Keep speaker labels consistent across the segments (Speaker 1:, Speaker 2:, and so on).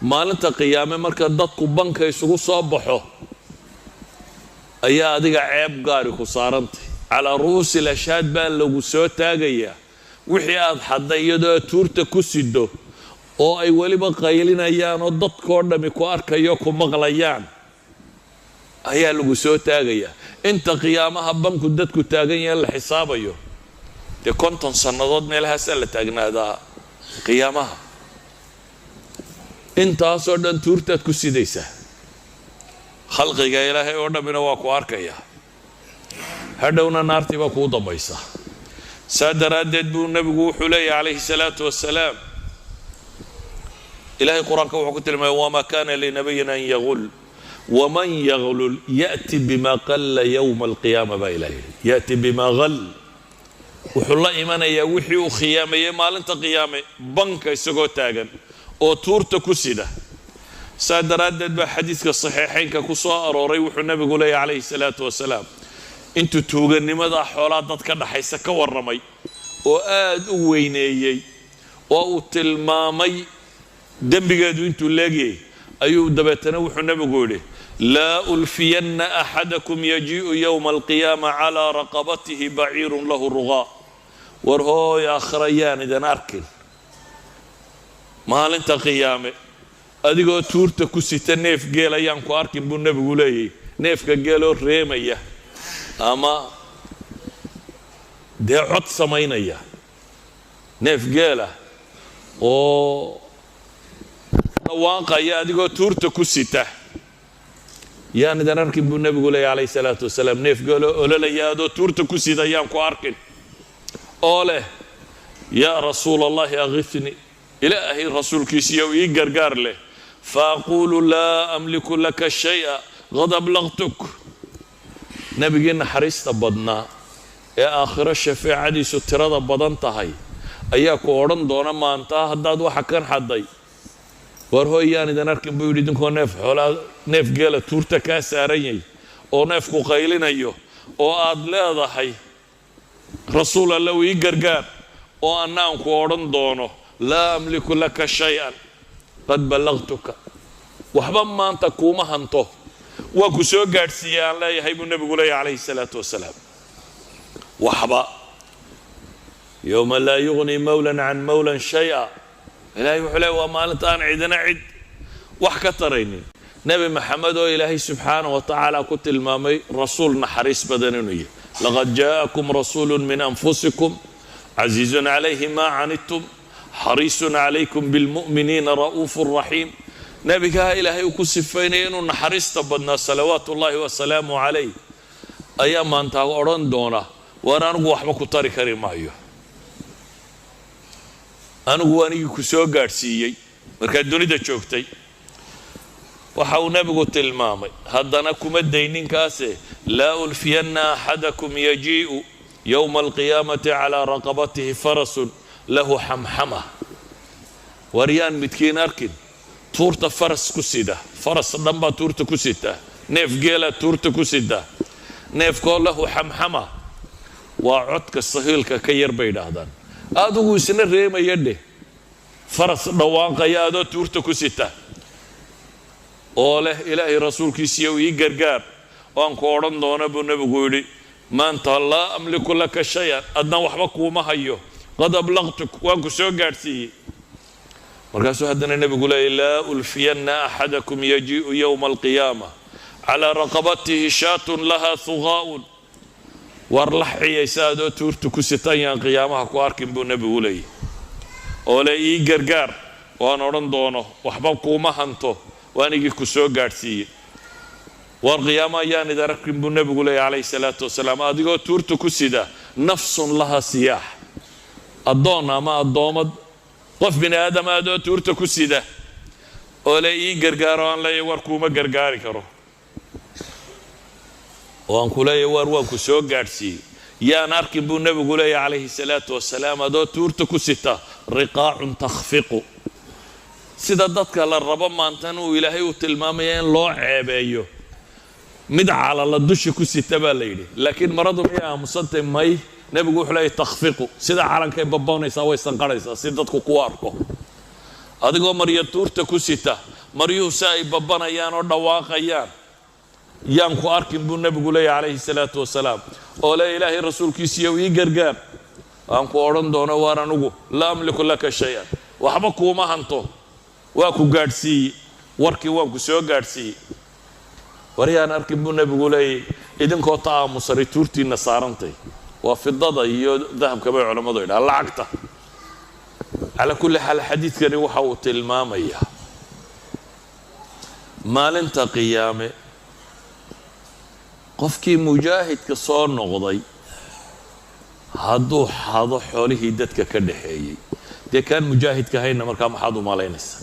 Speaker 1: maalinta qiyaame marka dadku banka isugu soo baxo ayaa adiga ceeb gaari ku saarantay calaa ru'uusi lashaad baa lagu soo taagayaa wixii aad xadday iyadoo tuurta ku sido oo ay weliba qaylinayaan oo dadkoo dhammi ku arkayo ku maqlayaan ayaa lagu soo taagayaa inta qiyaamaha banku dadku taagan yahay la xisaabayo dee 50 sannadood meelahaasaa la taagnaadaa qiyaamaha intaasoo dhan tuurtaad ku sidaysaa khalqiga ilaahay oo dhammina waa ku arkayaa hadhowna naartii baa kuu dambaysaa saa daraaddeed buu nebigu wuxuu leeyahay calayhi salaatu wassalaam ilaahay qur-aanka wuxuu ku tilmaamay wamaa kaana linabiyin an yagul waman yaglul ya'ti bima qalla yowma alqiyaama baa ilaahay ya'ti bima ghal wuxuu la imanayaa wixii uu khiyaameeyey maalinta qiyaame banka isagoo taagan oo tuurta ku sida saa daraaddeed baa xadiidka saxiixaynka ku soo arooray wuxuu nebigu leeyahay calayhi salaatu wasalaam intuu tuugannimada xoolaa dad ka dhaxaysa ka warramay oo aad u weyneeyey oo uu tilmaamay dembigeedu intuu leegyay ayuu dabeetana wuxuu nebigu yidhi laa ulfiyanna axadakum yajii'u yowma alqiyaama calaa raqabatihi baciirun lahu rugaa war hooy aakhira yaan idan arkin maalinta qiyaame adigoo tuurta ku sita neef geel ayaan ku arkin buu nebigu leeyahy neefka geeloo reemaya ama dee cod samaynaya neef geela oo dhawaaqaya adigoo tuurta ku sita yaan idan arkin buu nebigu leeyahy calayhi salaatu wasalaam neef geeloo ololaya adoo tuurta ku sida ayaan ku arkin oo leh yaa rasuula allahi aghithni ilaahay rasuulkiisiiyow ii gargaar leh faaquulu laa amliku laka shaya qad ablaqtuk nebigii naxariista badnaa ee aakhiro shafeecadiisu tirada badan tahay ayaa ku odhan doona maanta haddaad waxa kan xadday war hooy yaan idan arkin buu yidhi idinkoo neef geela tuurta kaa saaran yahay oo neefku qaylinayo oo aad leedahay rasuul allow ii gargaar oo annaan ku odhan doono laa amliku laka shay-an qad ballaqtuka waxba maanta kuuma hanto waa ku soo gaadhsiiyey aan leeyahay buu nebigu leeyahay calayhi salaatu wasalaam waxba yowma laa yugni mawlan can mawlan shay-a ilaahay wuxuu leeyahy waa maalinta aan cidina cid wax ka taraynin nebi maxamed oo ilaahay subxaanahu wa tacaala ku tilmaamay rasuul naxariis badan inuu yahay laqad jaa'akum rasuulun min anfusikum casiizun calayhi maa canidtum xariisun calaykum bilmu'miniina ra'uufun raxiim nebigaa ilaahay uu ku sifaynaya inuu naxariista badnaa salawaatu ullaahi wasalaamu calayh ayaa maanta odhan doona waan anigu waxba ku tari kari maayo anigu anigii ku soo gaadhsiiyey markaad dunida joogtay waxa uu nebigu tilmaamay haddana kuma dayninkaase laa ulfiyanna axadakum yajii'u yowma alqiyaamati calaa raqabatihi farasun lahu xamxama waryaan midkiin arkin tuurta faras ku sida faras dhan baa tuurta ku sita neef geela tuurta ku sida neefkoo lahu xamxama waa codka sahiilka ka yar bay idhaahdaan adigu isna reemaya dheh faras dhawaanqaya adoo tuurta ku sita oo leh ilaahay rasuulkiisiiyow ii gargaar waan ku odhan doona buu nebigu yidhi maanta laa amliku laka shay-an adna waxba kuuma hayo qad ablaqtuk waan ku soo gaadhsiiyey markaasuu haddana nebigu leeyay laa ulfiyanna axadakum yajii'u yowma alqiyaama calaa raqabatihi shaatun lahaa hugaa'un war la xiyaysa adoo tuurta ku sitan yaan qiyaamaha ku arkin buu nebigu leeyay oo le ii gargaar waan odhan doono waxba kuuma hanto waanigii ku soo gaadhsiiyey war qiyaama ayaan idan arkin buu nebigu leeyay calayhi salaatu wasalaam adigoo tuurta ku sida nafsun laha siyaax addoon ama addoomad qof bini aadam adoo tuurta ku sida oo le ii gargaaro aan leeyahy war kuuma gargaari karo oo aan ku leeyahy war waan ku soo gaadhsiiyey yaan arkin buu nebigu leeyahy calayhi salaatu wasalaam adoo tuurta ku sita riqaacun takhfiqu sida dadka la rabo maantan uu ilaahay uu tilmaamaya in loo ceebeeyo mid calala dusha ku sita baa la yidhi laakiin maradu miyay aamusantay may nebigu wuxuu leeyahy takhfiqu sida calankay baboonaysaa way sanqarhaysaa si dadku ku arko adigoo maryo tuurta ku sita maryuhu si ay babbanayaan oo dhawaaqayaan yaan ku arkin buu nebigu leeyahay calayhi salaatu wasalaam oo le ilaahay rasuulkiisiiyow ii gargaar aan ku odhan doono waar anugu laa amliku laka shay-an waxba kuuma hanto waa ku gaadhsiiyey warkii waan ku soo gaadhsiiyey waryaan arkin buu nebigu leeyahay idinkoo ta'aamusaray tuurtiinna saarantay waa fidada iyo dahabka bay culammadu yidhaha lacagta calaa kulli xaal xadiidkani waxa uu tilmaamayaa maalinta qiyaame qofkii mujaahidka soo noqday hadduu xado xoolihii dadka ka dhaxeeyey dee kaan mujaahidka hayna markaa maxaad u malaynaysaa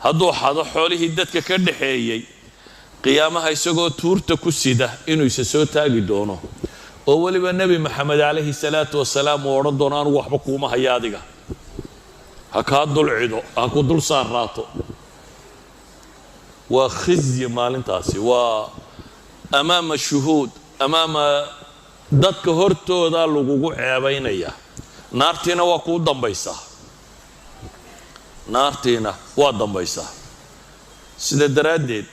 Speaker 1: hadduu xado xoolihii dadka ka dhaxeeyey qiyaamaha isagoo tuurta ku sida inuu isa soo taagi doono oo weliba nebi maxamed calayhi salaatu wasalaam uu odhan doono anugu waxba kuuma haya adiga ha kaa dulcido ha ku dul saarraato waa khizyi maalintaasi waa amaama shuhuud amaama dadka hortooda lagugu ceebaynaya naartiina waa kuu dambaysaa naartiina waa dambaysaa sida daraaddeed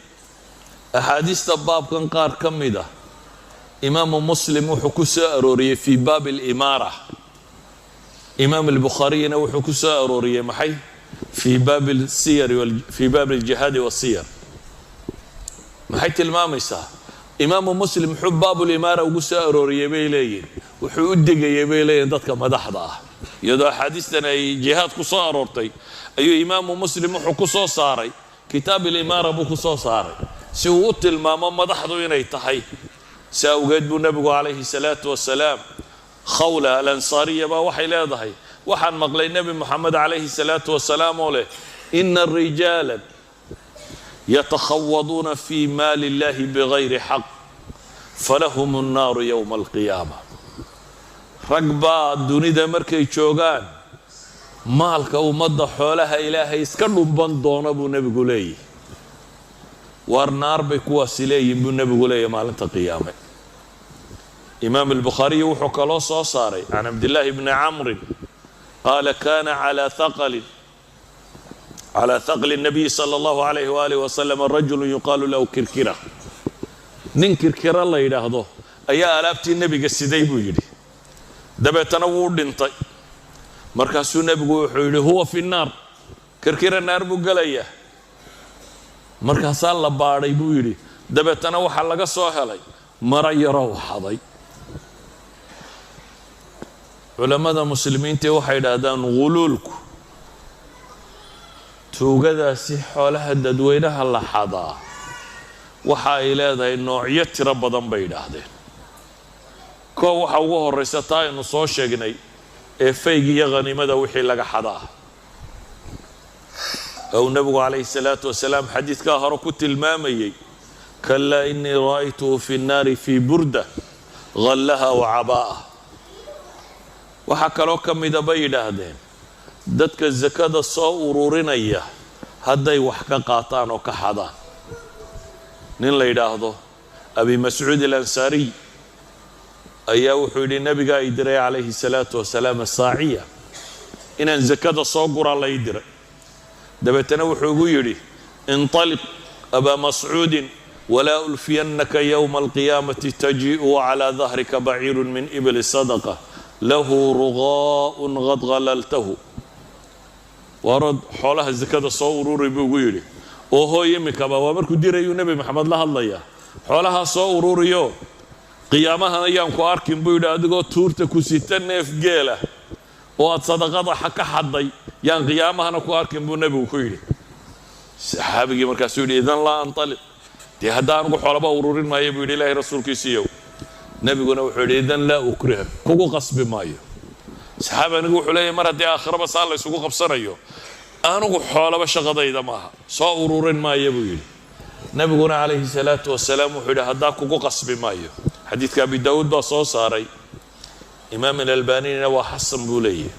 Speaker 1: axaadiista baabkan qaar ka mid ah imaamu muslim wuxuu ku soo arooriyey fii baabi alimaara imaam albukhaariyina wuxuu ku soo arooriyey maxay fii baabi alsiyar fii baabi aljihaadi wasiyar maxay tilmaamaysaa imaamu muslim wuxuu baabulimaara ugu soo arooriyey bay leeyihin wuxuu u digayey bay leeyihin dadka madaxda ah iyadoo axaadiistan ay jihaad ku soo aroortay ayuu imaamu muslim wuxuu ku soo saaray kitaab alimaara buu ku soo saaray si uu u tilmaamo madaxdu inay tahay si awgeed buu nebigu calayhi salaatu wasalaam khawla alansaariya baa waxay leedahay waxaan maqlay nebi moxamed calayhi salaatu wasalaam oo leh ina rijaalan yatakhawaduuna fii maali illahi bigayri xaq falahum annaaru yowma alqiyaama rag baa dunida markay joogaan maalka ummadda xoolaha ilaahay iska dhumban doona buu nebigu leeyahy waar naar bay kuwaasi leeyihin buu nebigu leeyahy maalinta qiyaame imaam albukhaariyi wuxuu kaloo soo saaray can cabdillaahi bni camrin qaala kana calaa thaqli الnabiy salى اllahu alayh waalih wasalam rajulu yuqaalu lahu kirkira nin kirkira la yidhaahdo ayaa alaabtii nebiga siday buu yidhi dabeetana wuu dhintay markaasuu nebigu wuxuu yidhi huwa fi nnaar kirkira naar buu gelayaa markaasaa la baadhay buu yidhi dabeetana waxaa laga soo helay mara yarow xaday culammada muslimiintii waxay yidhaahdaan ghuluulku tuugadaasi xoolaha dadweynaha la xadaa waxa ay leedahay noocyo tiro badan bay yidhaahdeen koo waxa ugu horraysa taa aynu soo sheegnay ee fayg iyo khaniimada wixii laga xadaa ou nebigu calayhi salaatu wasalaam xadiidkaa hore ku tilmaamayey kalaa inii ra'aytuhu fi nnaari fii burda ghallaha wa cabaa'a waxaa kaloo ka mida bay yidhaahdeen dadka sakada soo ururinaya hadday wax ka qaataan oo ka xadaan nin la yidhaahdo abi mascuud alansaariy ayaa wuxuu yidhi nebigaa i diray calayhi salaatu wasalaam asaaciya inaan sakada soo guraa la ii diray dabeetana wuxuu igu yidhi inطaliq abaa mascuudin walaa ulfiyannaka yowma alqiyaamati tajii'u calaa dahrika baciiru min ibli sadaqa lahu rugaa'un qad halaltahu waarod xoolaha sakada soo ururi buu ugu yidhi oo hooy imikaba waa markuu dirayuu nebi maxamed la hadlayaa xoolahaa soo ururiyo qiyaamahan ayaan ku arkin buu yidhi adigoo tuurta ku sita neef geela oo aad sadaqada ka xadday yaan qiyaamahana ku arkin buu nebigu ku yidhi saxaabigii markaasuu yidhi idan laa antaliq dee hadda anugu xoolaba ururin maayo buu yidhi ilaahay rasuulkiisiiyow nebiguna wuxuu yidhi idan laa ukriha kugu qasbi maayo saxaabanigu wuxuu leeyahy mar haddii aakhiraba saa la ysugu qabsanayo anugu xoolaba shaqadayda maaha soo ururin maayo buu yidhi nebiguna calayhi salaatu wasalaam wuxuu yidhi haddaa kugu qasbi maayo xadiidka abi daawuud baa soo saaray imaam alalbanina waa xasan buu leeyahy